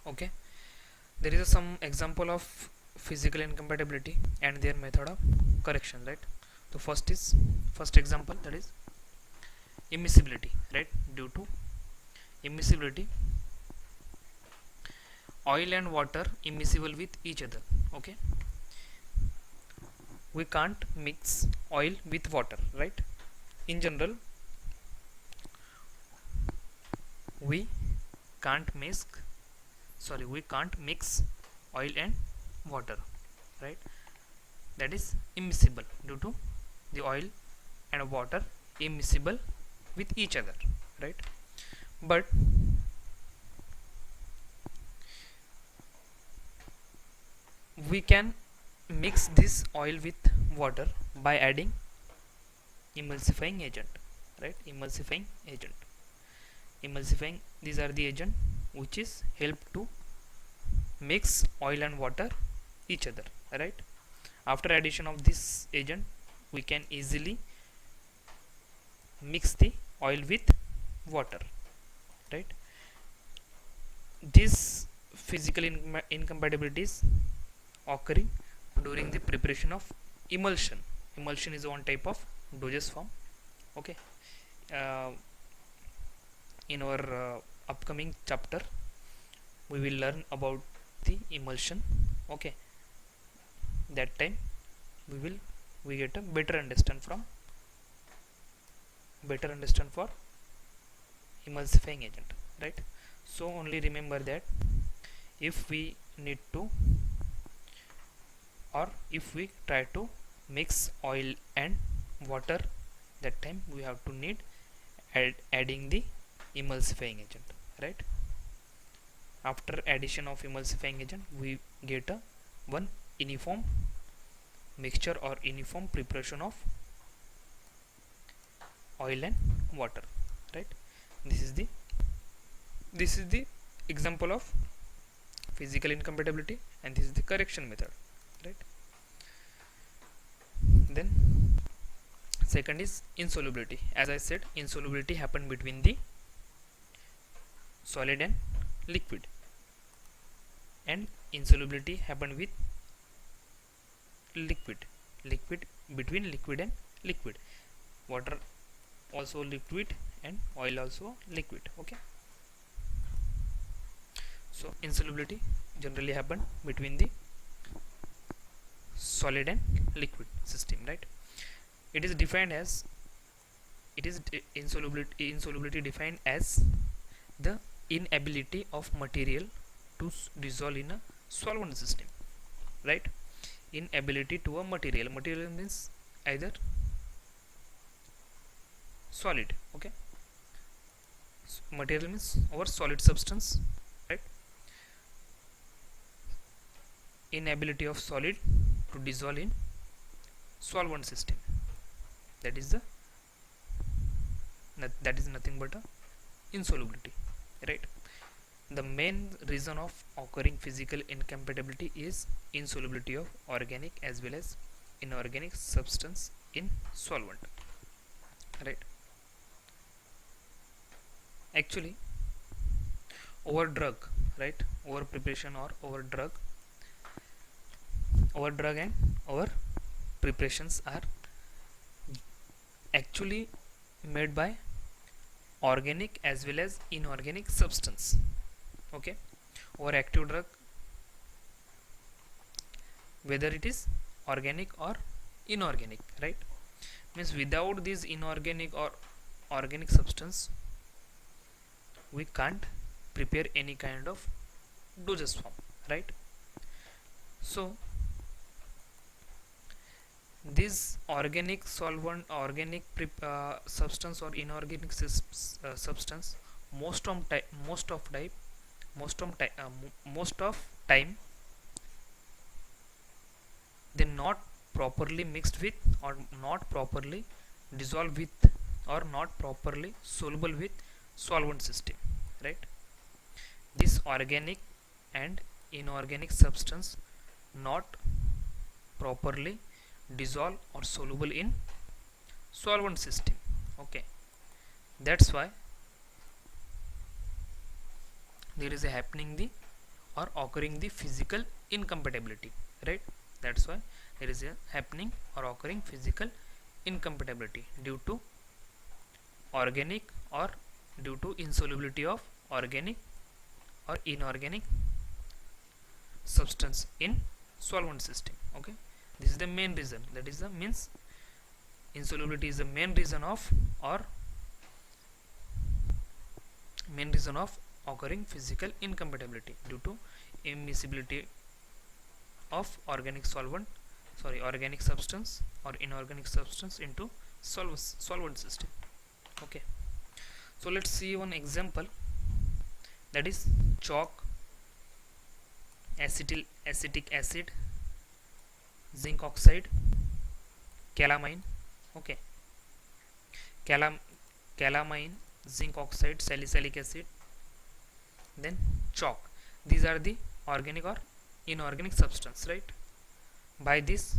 Okay, there is some example of physical incompatibility and their method of correction, right? So first example, that is immiscibility, right? Due to immiscibility, oil and water immiscible with each other. Okay, we can't mix oil with water, right? In general, we can't mix we can't mix oil and water, right? That is immiscible due to the oil and water immiscible with each other, right? But we can mix this oil with water by adding emulsifying agent, right? Emulsifying, these are the agent which is help to mix oil and water each other, right? After addition of this agent, we can easily mix the oil with water, right? These physical incompatibilities occurring during the preparation of emulsion. Emulsion is one type of dosage form. Okay, uh, in our upcoming chapter we will learn about the emulsion. Okay, that time we get a better understand for emulsifying agent, right? So only remember that if we need to, or if we try to mix oil and water, that time we have to need adding the emulsifying agent, right? After addition of emulsifying agent, we get a one uniform mixture or uniform preparation of oil and water, right? This is the example of physical incompatibility, and this is the correction method, right? Then second is insolubility. As I said, insolubility happen between the solid and liquid, and insolubility happen with liquid between liquid and liquid. Water also liquid and oil also liquid. Okay, so insolubility generally happen between the solid and liquid system, right? It is defined as insolubility defined as the inability of material to dissolve in a solvent system, right? Inability to a material means either solid. Okay, material means our solid substance, right? Inability of solid to dissolve in solvent system, that is nothing but a insolubility, right? The main reason of occurring physical incompatibility is insolubility of organic as well as inorganic substance in solvent, right? Actually, over drug, right? Over preparation or over drug and over preparations are actually made by organic as well as inorganic substance. Okay, or active drug, whether it is organic or inorganic, right? Means without this inorganic or organic substance, we can't prepare any kind of dosage form, right? So this organic solvent, organic substance or inorganic substance, most of time they not properly mixed with, or not properly dissolved with, or not properly soluble with solvent system, right? This organic and inorganic substance not properly dissolve or soluble in solvent system. Okay, that's why there is a happening the or occurring the physical incompatibility, right? That's why there is a happening or occurring physical incompatibility due to organic or due to insolubility of organic or inorganic substance in solvent system. Okay, this is the main reason, that is the means insolubility is the main reason of or main reason of occurring physical incompatibility due to immiscibility of organic solvent, sorry, organic substance or inorganic substance into solvent system. Okay, so let's see one example, that is chalk, acetic acid, zinc oxide, calamine. Okay, calam calamine, zinc oxide, salicylic acid, then chalk. These are the organic or inorganic substance, right? By this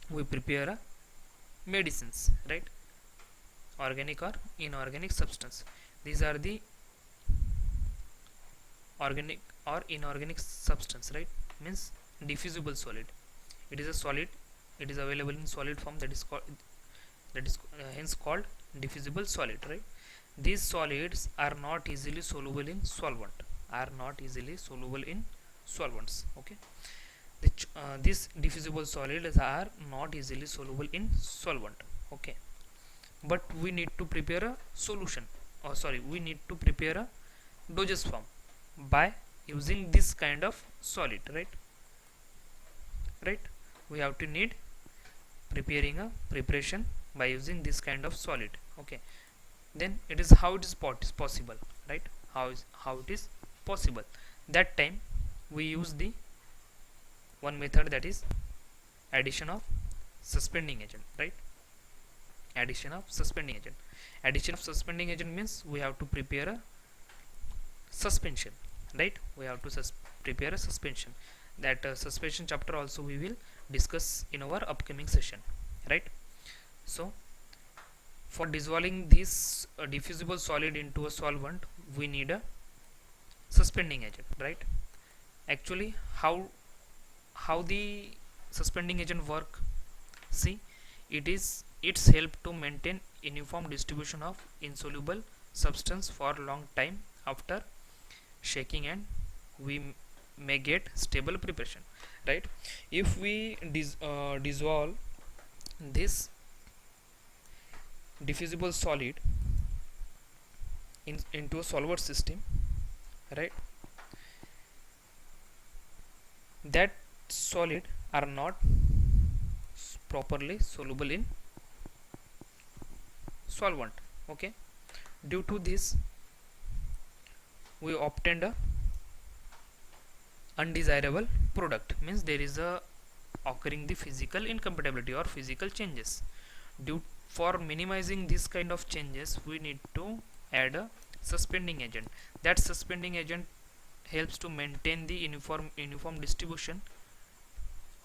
we prepare a medicines, right? Organic or inorganic substance. These are the organic or inorganic substance, right? Means diffusible solid. It is a solid. It is available in solid form. That is called, hence called diffusible solid, right? These solids are not easily soluble in solvent. Are not easily soluble in solvents. Okay. These diffusible solids are not easily soluble in solvent. Okay. But we need to prepare a solution. Or sorry, we need to prepare a dosage form by using this kind of solid, right? Right. We have to need preparing a preparation by using this kind of solid. Okay, then it is how it is possible, right? How it is possible. That time we use the one method, that is addition of suspending agent, right? Addition of suspending agent. Addition of suspending agent means we have to prepare a suspension, right? We have to prepare a suspension. That suspension chapter also we will discuss in our upcoming session, right? So for dissolving this diffusible solid into a solvent, we need a suspending agent, right? Actually, how the suspending agent work? See, its help to maintain uniform distribution of insoluble substance for long time after shaking, and we may get stable preparation, right? If we dissolve this diffusible solid into a solvent system, right, that solid are not properly soluble in solvent. Okay, due to this we obtained a undesirable product, means there is a occurring the physical incompatibility or physical changes. Due for minimizing this kind of changes, we need to add a suspending agent. That suspending agent helps to maintain the uniform distribution,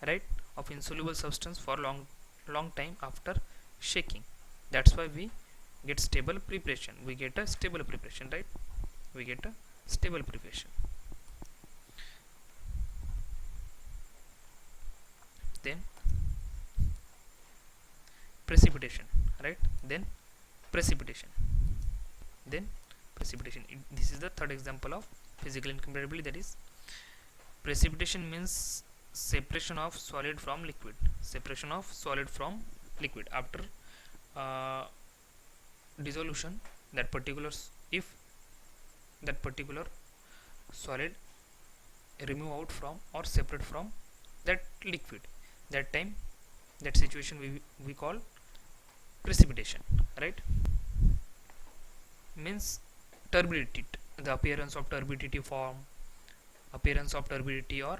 right, of insoluble substance for long time after shaking. That's why we get stable preparation. We get a stable preparation, right? We get a stable preparation. Then precipitation, right? Then precipitation. This is the third example of physical incompatibility, that is precipitation means separation of solid from liquid. Separation of solid from liquid after dissolution. That particular, if that particular solid remove out from or separate from that liquid, that time, that situation we call precipitation, right? Means turbidity, the appearance of turbidity form, appearance of turbidity or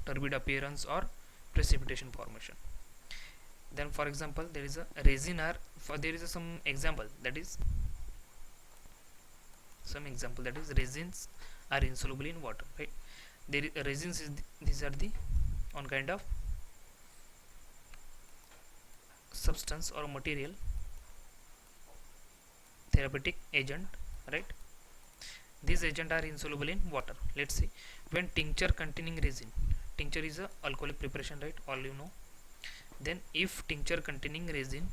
turbid appearance or precipitation formation. Then for example, there is a resin, or there is some example, that is resins are insoluble in water, right? There is resins is these are the one kind of substance or material, therapeutic agent, right? These agents are insoluble in water. Let's see. When tincture containing resin, tincture is a alcoholic preparation, right? All you know. Then if tincture containing resin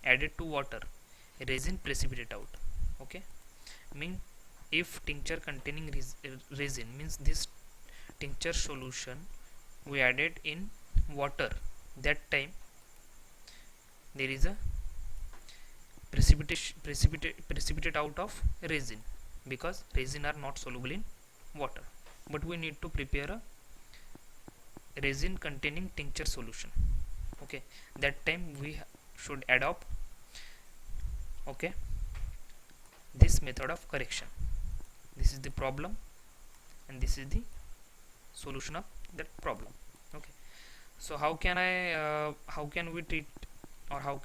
added to water, resin precipitate out. Okay, mean if tincture containing resin means this tincture solution we added in water, that time there is a precipitate out of resin, because resin are not soluble in water, but we need to prepare a resin containing tincture solution. Okay, that time we should adopt, okay, this method of correction. This is the problem and this is the solution of that problem. Okay, so how can how can we treat, or how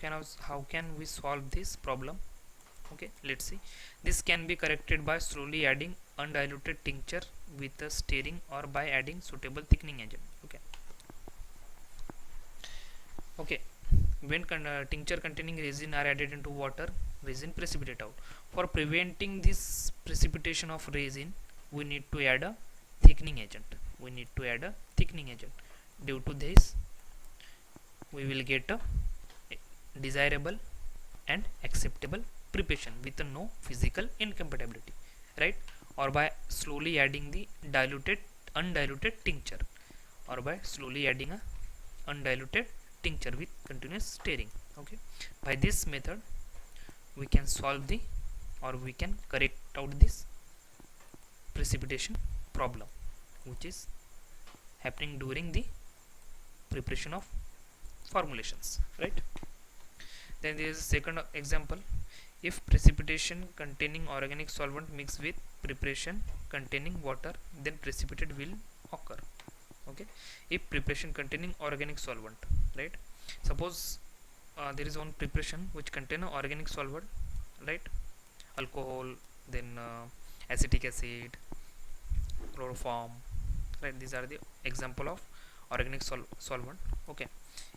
can we solve this problem? Okay, let's see. This can be corrected by slowly adding undiluted tincture with a stirring, or by adding suitable thickening agent. Okay, when tincture containing resin are added into water, resin precipitate out. For preventing this precipitation of resin, we need to add a thickening agent. Due to this, we will get a desirable and acceptable preparation with no physical incompatibility, right? Or by slowly adding the undiluted tincture, or by slowly adding a undiluted tincture with continuous stirring. Okay, by this method we can solve the, or we can correct out this precipitation problem which is happening during the preparation of formulations, right? Then there is a second example. If precipitation containing organic solvent mixed with preparation containing water, then precipitate will occur. Okay, if preparation containing organic solvent, right? Suppose there is one preparation which contain organic solvent, right? Alcohol, then acetic acid, chloroform, right? These are the example of organic solvent. Okay,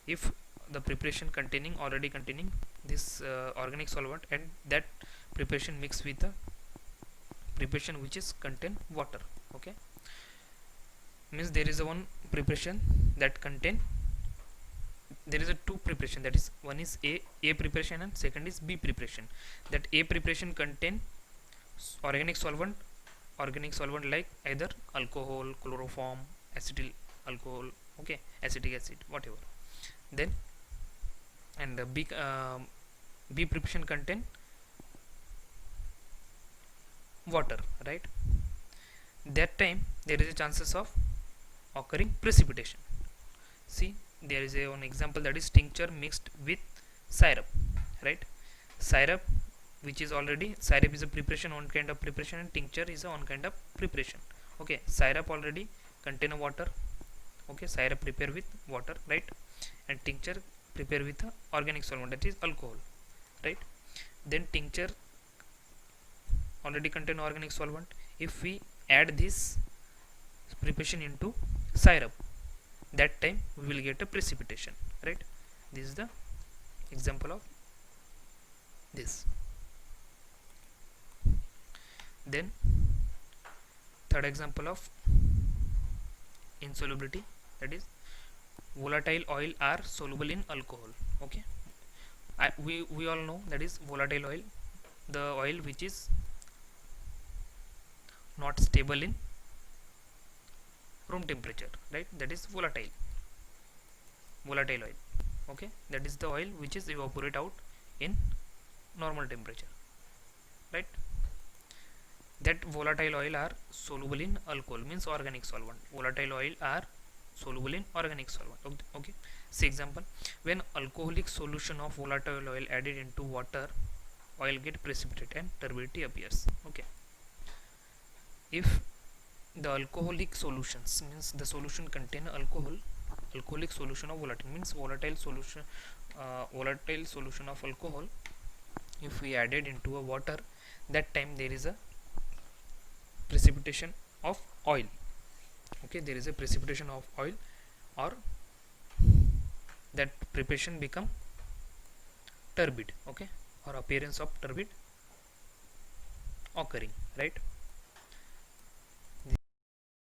if the preparation already containing this organic solvent, and that preparation mixed with the preparation which is contain water, okay, means there is a one preparation that contain, there is a two preparation, that is one is a preparation and second is B preparation. That A preparation contain organic solvent like either alcohol, chloroform, acetyl alcohol, okay, acetic acid, whatever. Then and the B preparation contain water, right? That time there is a chances of occurring precipitation. See, there is one example, that is tincture mixed with syrup, right? Syrup, which is already, syrup is a preparation, one kind of preparation, and tincture is a one kind of preparation. Okay, syrup already contain a water, okay, syrup prepare with water, right? And tincture prepare with a organic solvent, that is alcohol, right? Then tincture already contain organic solvent. If we add this preparation into syrup, that time we will get a precipitation, right? This is the example of this. Then third example of insolubility, that is volatile oil are soluble in alcohol. Okay, we all know that is volatile oil, the oil which is not stable in room temperature, right? That is volatile oil. Okay, that is the oil which is evaporate out in normal temperature, right? That volatile oil are soluble in alcohol, means organic solvent. Volatile oil are soluble in organic solvent. Okay, see example. When alcoholic solution of volatile oil added into water, oil get precipitate and turbidity appears. Okay, if the alcoholic solutions means the solution contain alcoholic solution of volatile, means volatile solution of alcohol, if we added into a water, that time there is a precipitation of oil. Okay, there is a precipitation of oil, or that preparation become turbid, okay, or appearance of turbid occurring, right?